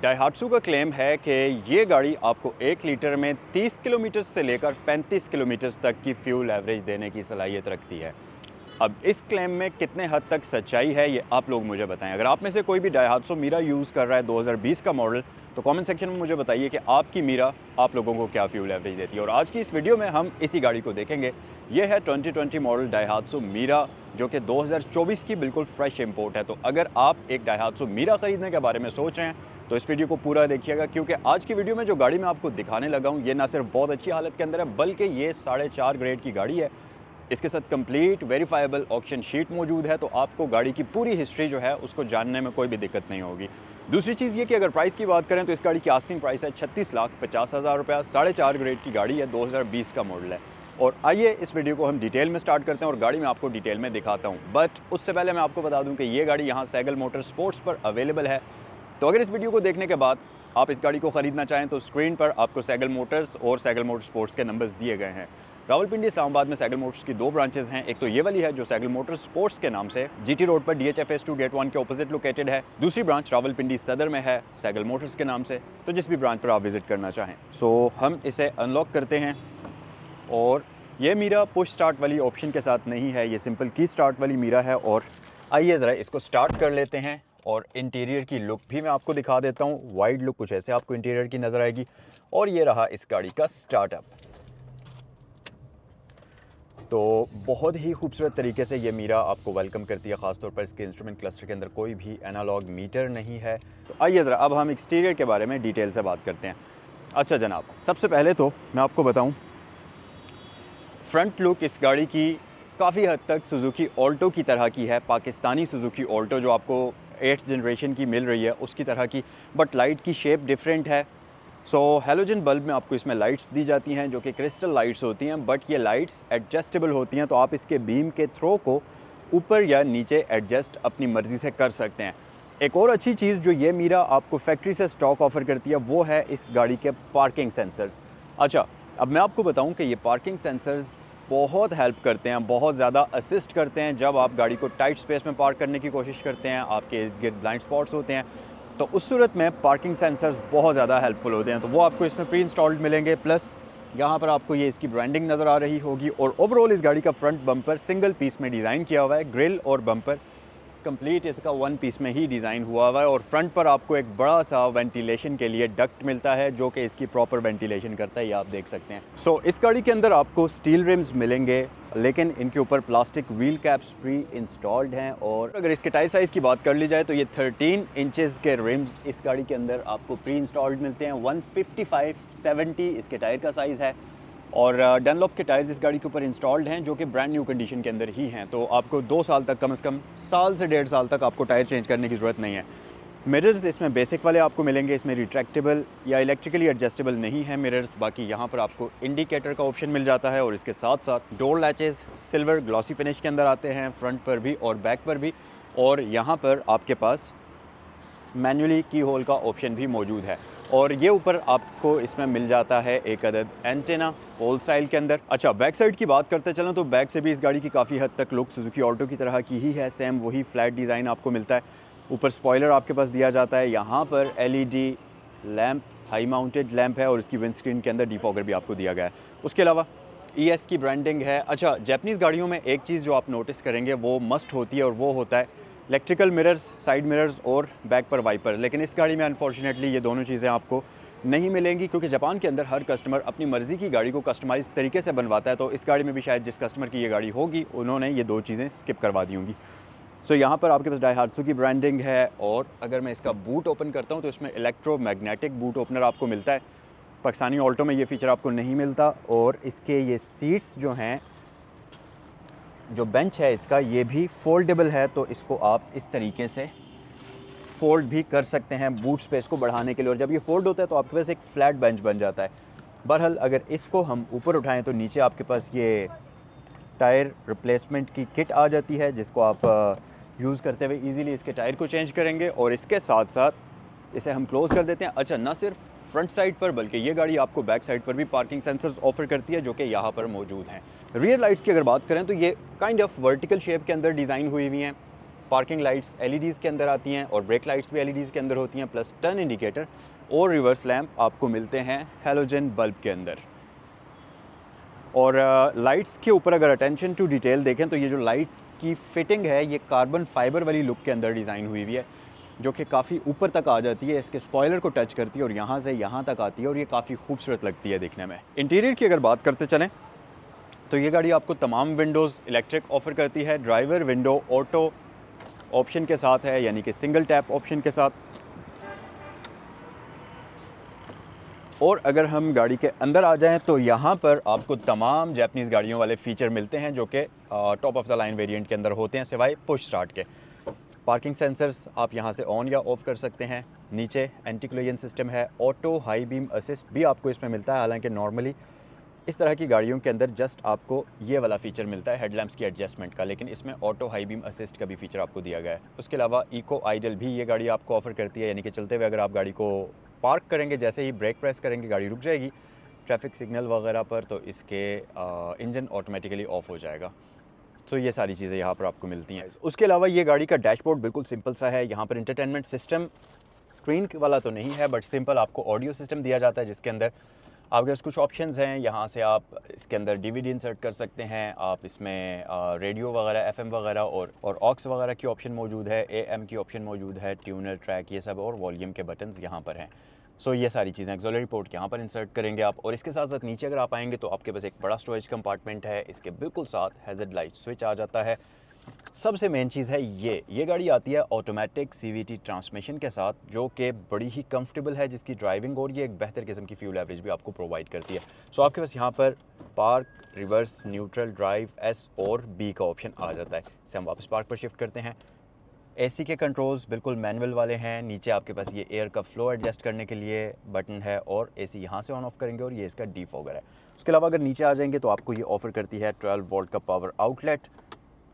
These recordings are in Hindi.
डाइहाट्सू का क्लेम है कि ये गाड़ी आपको 1 लीटर में 30 किलोमीटर से लेकर 35 किलोमीटर तक की फ्यूल एवरेज देने की सलाहियत रखती है। अब इस क्लेम में कितने हद तक सच्चाई है ये आप लोग मुझे बताएं। अगर आप में से कोई भी डाइहाट्सू मीरा यूज़ कर रहा है 2020 का मॉडल, तो कमेंट सेक्शन में मुझे बताइए कि आपकी मीरा आप लोगों को क्या फ्यूल एवरेज देती है। और आज की इस वीडियो में हम इसी गाड़ी को देखेंगे। ये है 2020 मॉडल डाइहाट्सू मीरा, जो कि 2024 की बिल्कुल फ्रेश इंपोर्ट है। तो अगर आप एक डाइहाट्सू मीरा ख़रीदने के बारे में सोच रहे हैं तो इस वीडियो को पूरा देखिएगा, क्योंकि आज की वीडियो में जो गाड़ी मैं आपको दिखाने लगा हूँ ये ना सिर्फ बहुत अच्छी हालत के अंदर है, बल्कि ये 4.5 ग्रेड की गाड़ी है। इसके साथ कंप्लीट वेरीफाइबल ऑक्शन शीट मौजूद है, तो आपको गाड़ी की पूरी हिस्ट्री जो है उसको जानने में कोई भी दिक्कत नहीं होगी। दूसरी चीज़ ये कि अगर प्राइस की बात करें तो इस गाड़ी की आस्किंग प्राइस है 36,50,000 रुपया। 4.5 ग्रेड की गाड़ी है, 2020 का मॉडल है। और आइए इस वीडियो को हम डिटेल में स्टार्ट करते हैं और गाड़ी में आपको डिटेल में दिखाता हूँ। बट उससे पहले मैं आपको बता दूँ कि ये गाड़ी यहाँ सैगल मोटर स्पोर्ट्स पर अवेलेबल है। तो अगर इस वीडियो को देखने के बाद आप इस गाड़ी को ख़रीदना चाहें तो स्क्रीन पर आपको सैगल मोटर्स और सैगल मोटर स्पोर्ट्स के नंबर्स दिए गए हैं। रावलपिंडी इस्लामाबाद में सैगल मोटर्स की 2 ब्रांचेस हैं। एक तो ये वाली है जो सैगल मोटर स्पोर्ट्स के नाम से जीटी रोड पर DHFS2 गेट 1 के ऑपोजिट लोकेटेड है। दूसरी ब्रांच रावलपिंडी सदर में है सैगल मोटर्स के नाम से, तो जिस भी ब्रांच पर आप विजिट करना चाहें। सो हम इसे अनलॉक करते हैं और ये मीरा पुश स्टार्ट वाली ऑप्शन के साथ नहीं है, ये सिंपल की स्टार्ट वाली मीरा है। और आइए ज़रा इसको स्टार्ट कर लेते हैं और इंटीरियर की लुक भी मैं आपको दिखा देता हूँ। वाइड लुक कुछ ऐसे आपको इंटीरियर की नज़र आएगी। और ये रहा इस गाड़ी का स्टार्टअप। तो बहुत ही खूबसूरत तरीके से ये मीरा आपको वेलकम करती है। ख़ासतौर पर इसके इंस्ट्रूमेंट क्लस्टर के अंदर कोई भी एनालॉग मीटर नहीं है। तो आइए ज़रा अब हम एक्सटीरियर के बारे में डिटेल से बात करते हैं। अच्छा जनाब, सबसे पहले तो मैं आपको बताऊं, फ्रंट लुक इस गाड़ी की काफ़ी हद तक सुजुकी ऑल्टो की तरह की है। पाकिस्तानी सुजुकी ऑल्टो जो आपको 8th जनरेशन की मिल रही है उसकी तरह की, बट लाइट की शेप डिफरेंट है। सो हैलोजन बल्ब में आपको इसमें लाइट्स दी जाती हैं जो कि क्रिस्टल लाइट्स होती हैं, बट ये लाइट्स एडजस्टेबल होती हैं, तो आप इसके बीम के थ्रो को ऊपर या नीचे एडजस्ट अपनी मर्ज़ी से कर सकते हैं। एक और अच्छी चीज़ जो ये मीरा आपको फैक्ट्री से स्टॉक ऑफ़र करती है वो है इस गाड़ी के पार्किंग सेंसर्स। अच्छा, अब मैं आपको बताऊं कि ये पार्किंग सेंसर्स बहुत हेल्प करते हैं, बहुत ज़्यादा असिस्ट करते हैं। जब आप गाड़ी को टाइट स्पेस में पार्क करने की कोशिश करते हैं, आपके इर्द गिर्द ब्लाइंड स्पॉट्स होते हैं, तो उस सूरत में पार्किंग सेंसर्स बहुत ज़्यादा हेल्पफुल होते हैं। तो वो आपको इसमें प्री इंस्टॉल्ड मिलेंगे। प्लस यहाँ पर आपको ये इसकी ब्रांडिंग नज़र आ रही होगी। और ओवरऑल इस गाड़ी का फ्रंट बम्पर सिंगल पीस में डिज़ाइन किया हुआ है। ग्रिल और बम्पर कंप्लीट इसका 1 पीस में ही डिज़ाइन हुआ हुआ है। और फ्रंट पर आपको एक बड़ा सा वेंटिलेशन के लिए डक्ट मिलता है जो कि इसकी प्रॉपर वेंटिलेशन करता है, ये आप देख सकते हैं। सो इस गाड़ी के अंदर आपको स्टील रिम्स मिलेंगे, लेकिन इनके ऊपर plastic wheel caps pre installed हैं। और अगर इसके टायर साइज़ की बात कर ली जाए तो ये 13 इंचेस के रिम्स इस गाड़ी के अंदर आपको प्री इंस्टॉल्ड मिलते हैं। 155/70 इसके टायर का साइज़ है। और डनलॉप के टायर्स इस गाड़ी के ऊपर इंस्टॉल्ड हैं जो कि ब्रांड न्यू कंडीशन के अंदर ही हैं। तो आपको 2 साल तक, कम से कम साल से 1.5 साल तक आपको टायर चेंज करने की ज़रूरत नहीं है। मिरर्स इसमें बेसिक वाले आपको मिलेंगे, इसमें रिट्रैक्टेबल या इलेक्ट्रिकली एडजस्टेबल नहीं है मिरर्स। बाकी यहाँ पर आपको इंडिकेटर का ऑप्शन मिल जाता है। और इसके साथ साथ door latches silver glossy finish के अंदर आते हैं, फ्रंट पर भी और बैक पर भी। और यहाँ पर आपके पास मैनुअली की होल का ऑप्शन भी मौजूद है। और ये ऊपर आपको इसमें मिल जाता है एक अदद एंटेना होल स्टाइल के अंदर। अच्छा, बैक साइड की बात करते चलें तो बैक से भी इस गाड़ी की काफ़ी हद तक लुक सुजुकी ऑल्टो की तरह की ही है। सेम वही फ्लैट डिज़ाइन आपको मिलता है। ऊपर स्पॉयलर आपके पास दिया जाता है। यहाँ पर LED lamp, high mounted lamp है और इसकी विंडस्क्रीन के अंदर डिफॉगर भी आपको दिया गया है। उसके अलावा ES की ब्रांडिंग है। अच्छा, जैपनीज़ गाड़ियों में एक चीज़ जो आप नोटिस करेंगे वो मस्ट होती है और वो होता है इलेक्ट्रिकल मिरर्स, साइड मिरर्स और बैक पर वाइपर। लेकिन इस गाड़ी में अनफॉर्चुनेटली ये दोनों चीज़ें आपको नहीं मिलेंगी, क्योंकि जापान के अंदर हर कस्टमर अपनी मर्ज़ी की गाड़ी को कस्टमाइज़ तरीके से बनवाता है। तो इस गाड़ी में भी शायद जिस कस्टमर की ये गाड़ी होगी उन्होंने ये 2 चीज़ें स्किप करवा दी होंगी। सो यहाँ पर आपके पास डाइहाट्सू की ब्रांडिंग है। और अगर मैं इसका बूट ओपन करता हूँ तो इसमें इलेक्ट्रोमैग्नेटिक बूट ओपनर आपको मिलता है। पाकिस्तानी ऑल्टो में ये फ़ीचर आपको नहीं मिलता। और इसके ये सीट्स जो हैं, जो बेंच है इसका, ये भी फोल्डेबल है, तो इसको आप इस तरीके से फोल्ड भी कर सकते हैं बूट स्पेस को बढ़ाने के लिए। और जब ये फोल्ड होता है तो आपके पास एक फ्लैट बेंच बन जाता है। बहरहाल अगर इसको हम ऊपर उठाएं तो नीचे आपके पास ये टायर रिप्लेसमेंट की किट आ जाती है, जिसको आप यूज़ करते हुए इजीली इसके टायर को चेंज करेंगे। और इसके साथ साथ इसे हम क्लोज़ कर देते हैं। अच्छा, ना सिर्फ फ्रंट साइड पर बल्कि ये गाड़ी आपको बैक साइड पर भी पार्किंग सेंसर्स ऑफर करती है जो कि यहाँ पर मौजूद हैं। रियर लाइट्स की अगर बात करें तो ये काइंड ऑफ वर्टिकल शेप के अंदर डिज़ाइन हुई हुई हैं। पार्किंग लाइट्स एलईडीज़ के अंदर आती हैं और ब्रेक लाइट्स भी एलईडीज़ के अंदर होती हैं, प्लस टर्न इंडिकेटर और रिवर्स लैंप आपको मिलते हैं हैलोजन बल्ब के अंदर। और लाइट्स के ऊपर अगर अटेंशन टू डिटेल देखें तो ये जो लाइट की फिटिंग है ये कार्बन फाइबर वाली लुक के अंदर डिज़ाइन हुई हुई है, जो कि काफ़ी ऊपर तक आ जाती है, इसके स्पॉयलर को टच करती है और यहाँ से यहाँ तक आती है और ये काफ़ी खूबसूरत लगती है देखने में। इंटीरियर की अगर बात करते चलें तो ये गाड़ी आपको तमाम विंडोज़ इलेक्ट्रिक ऑफ़र करती है, ड्राइवर विंडो ऑटो ऑप्शन के साथ है, यानी कि सिंगल टैप ऑप्शन के साथ। और अगर हम गाड़ी के अंदर आ जाएं तो यहाँ पर आपको तमाम जापानीज़ गाड़ियों वाले फ़ीचर मिलते हैं जो कि top of the line variant के अंदर होते हैं, सिवाय पुश स्टार्ट के। पार्किंग सेंसर्स आप यहाँ से ऑन या ऑफ़ कर सकते हैं। नीचे एंटी कोलिजन सिस्टम है, ऑटो हाई बीम असिस्ट भी आपको इसमें मिलता है। हालांकि नॉर्मली इस तरह की गाड़ियों के अंदर जस्ट आपको ये वाला फ़ीचर मिलता है हेडलैम्प्स की एडजस्टमेंट का, लेकिन इसमें ऑटो हाई बीम असिस्ट का भी फ़ीचर आपको दिया गया है। उसके अलावा इको आइडल भी ये गाड़ी आपको ऑफ़र करती है, यानी कि चलते हुए अगर आप गाड़ी को पार्क करेंगे, जैसे ही ब्रेक प्रेस करेंगे गाड़ी रुक जाएगी ट्रैफिक सिग्नल वगैरह पर, तो इसके इंजन ऑटोमेटिकली ऑफ हो जाएगा। तो ये सारी चीज़ें यहाँ पर आपको मिलती हैं। उसके अलावा ये गाड़ी का डैशबोर्ड बिल्कुल सिंपल सा है। यहाँ पर इंटरटेनमेंट सिस्टम स्क्रीन वाला तो नहीं है, बट सिंपल आपको ऑडियो सिस्टम दिया जाता है, जिसके अंदर आपके पास कुछ ऑप्शंस हैं। यहाँ से आप इसके अंदर डीवीडी इंसर्ट कर सकते हैं, आप इसमें रेडियो वगैरह एफएम वगैरह और ऑक्स वगैरह की ऑप्शन मौजूद है, एएम की ऑप्शन मौजूद है, ट्यूनर ट्रैक ये सब, और वॉल्यूम के बटन्स यहाँ पर हैं। सो ये सारी चीज़ें ऑक्सिलरी पोर्ट यहाँ पर इंसर्ट करेंगे आप। और इसके साथ साथ नीचे अगर आप आएंगे तो आपके पास एक बड़ा स्टोरेज कंपार्टमेंट है, इसके बिल्कुल साथ हैज़र्ड लाइट स्विच आ जाता है। सबसे मेन चीज़ है ये गाड़ी आती है ऑटोमेटिक सीवीटी ट्रांसमिशन के साथ, जो कि बड़ी ही कंफर्टेबल है, जिसकी ड्राइविंग और ये एक बेहतर किस्म की फ्यूल एवरेज भी आपको प्रोवाइड करती है। सो आपके पास यहाँ पर park, reverse, neutral, drive, S और बी का ऑप्शन आ जाता है। इसे हम वापस पार्क पर शिफ्ट करते हैं। एसी के कंट्रोल्स बिल्कुल मैनुअल वाले हैं। नीचे आपके पास ये एयर का फ्लो एडजस्ट करने के लिए बटन है और एसी यहाँ से ऑन ऑफ करेंगे और ये इसका डीफॉगर है। उसके अलावा अगर नीचे आ जाएंगे तो आपको ये ऑफ़र करती है 12 वोल्ट का पावर आउटलेट,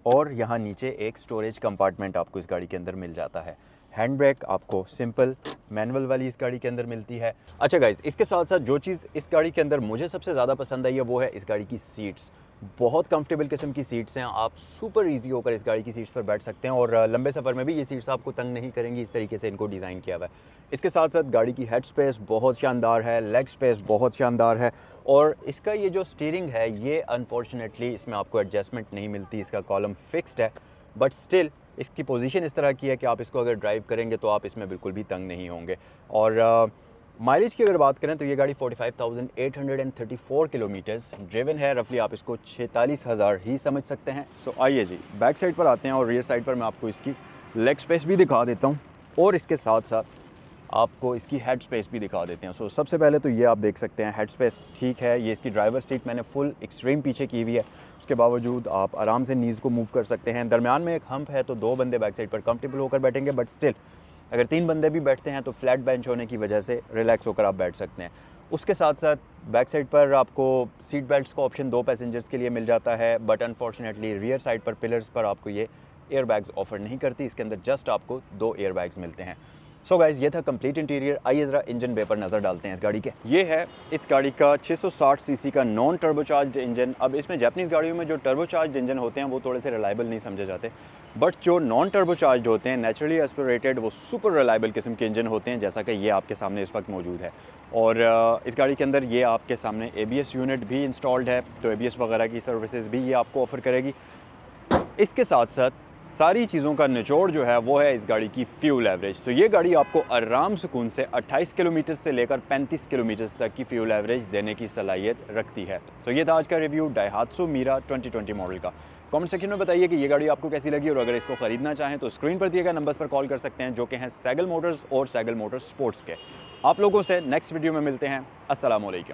और यहाँ नीचे एक स्टोरेज कंपार्टमेंट आपको इस गाड़ी के अंदर मिल जाता है। हैंड ब्रेक आपको सिंपल मैनुअल वाली इस गाड़ी के अंदर मिलती है। अच्छा गाइस, इसके साथ साथ जो चीज़ इस गाड़ी के अंदर मुझे सबसे ज़्यादा पसंद आई है वो है इस गाड़ी की सीट्स। बहुत कंफर्टेबल किस्म की सीट्स हैं, आप सुपर इजी होकर इस गाड़ी की सीट्स पर बैठ सकते हैं और लंबे सफ़र में भी ये सीट्स आपको तंग नहीं करेंगी, इस तरीके से इनको डिज़ाइन किया हुआ है। इसके साथ साथ गाड़ी की हेड स्पेस बहुत शानदार है, लेग स्पेस बहुत शानदार है, और इसका ये जो स्टीयरिंग है ये अनफॉर्चुनेटली इसमें आपको एडजस्टमेंट नहीं मिलती, इसका कॉलम फिक्स्ड है, बट स्टिल इसकी पोजीशन इस तरह की है कि आप इसको अगर ड्राइव करेंगे तो आप इसमें बिल्कुल भी तंग नहीं होंगे। और माइलेज की अगर बात करें तो ये गाड़ी 45,834 किलोमीटर्स ड्रिवन है, रफली आप इसको 46,000 ही समझ सकते हैं। सो आइए जी बैक साइड पर आते हैं और रियर साइड पर मैं आपको इसकी लेग स्पेस भी दिखा देता हूँ और इसके साथ साथ आपको इसकी हेड स्पेस भी दिखा देते हैं। सो सबसे पहले तो ये आप देख सकते हैं हेड स्पेस ठीक है। ये इसकी ड्राइवर सीट मैंने फुल एक्सट्रीम पीछे की हुई है, उसके बावजूद आप आराम से नीज़ को मूव कर सकते हैं। दरमियान में एक हम्प है तो 2 बंदे बैक साइड पर कंफर्टेबल होकर बैठेंगे, बट स्टिल अगर 3 बंदे भी बैठते हैं तो फ्लैट बेंच होने की वजह से रिलैक्स होकर आप बैठ सकते हैं। उसके साथ साथ बैक साइड पर आपको सीट बेल्ट्स का ऑप्शन 2 पैसेंजर्स के लिए मिल जाता है, बट अनफॉर्चुनेटली रियर साइड पर पिलर्स पर आपको ये एयर बैग्स ऑफर नहीं करती, इसके अंदर जस्ट आपको 2 एयर बैग्स मिलते हैं। सो गाइस, ये था कंप्लीट इंटीरियर। आइए ज़रा इंजन बे पर नज़र डालते हैं इस गाड़ी के। ये है इस गाड़ी का 660 सीसी का नॉन टर्बोचार्ज्ड इंजन। अब इसमें जापानीज़ गाड़ियों में जो टर्बोचार्ज्ड इंजन होते हैं वो थोड़े से रिलायबल नहीं समझे जाते, बट जो नॉन टर्बोचार्ज्ड होते हैं नेचुरली एस्पिरेटेड वो सुपर रिलायबल किस्म के इंजन होते हैं, जैसा कि ये आपके सामने इस वक्त मौजूद है। और इस गाड़ी के अंदर ये आपके सामने ABS यूनिट भी इंस्टॉल्ड है, तो ABS वगैरह की सर्विसेज भी ये आपको ऑफ़र करेगी। इसके साथ साथ सारी चीज़ों का निचोड़ जो है वो है इस गाड़ी की फ्यूल एवरेज। तो ये गाड़ी आपको आराम सुकून से 28 किलोमीटर से लेकर 35 किलोमीटर तक की फ्यूल एवरेज देने की सलाहियत रखती है। तो ये था आज का रिव्यू डाइहात्सू मीरा 2020 मॉडल का। कमेंट सेक्शन में बताइए कि ये गाड़ी आपको कैसी लगी, और अगर इसको ख़रीदना चाहें तो स्क्रीन पर दिए गए नंबर्स पर कॉल कर सकते हैं, जो कि हैं सैगल मोटर्स और सैगल मोटर्स स्पोर्ट्स के। आप लोगों से नेक्स्ट वीडियो में मिलते हैं। अस्सलाम वालेकुम।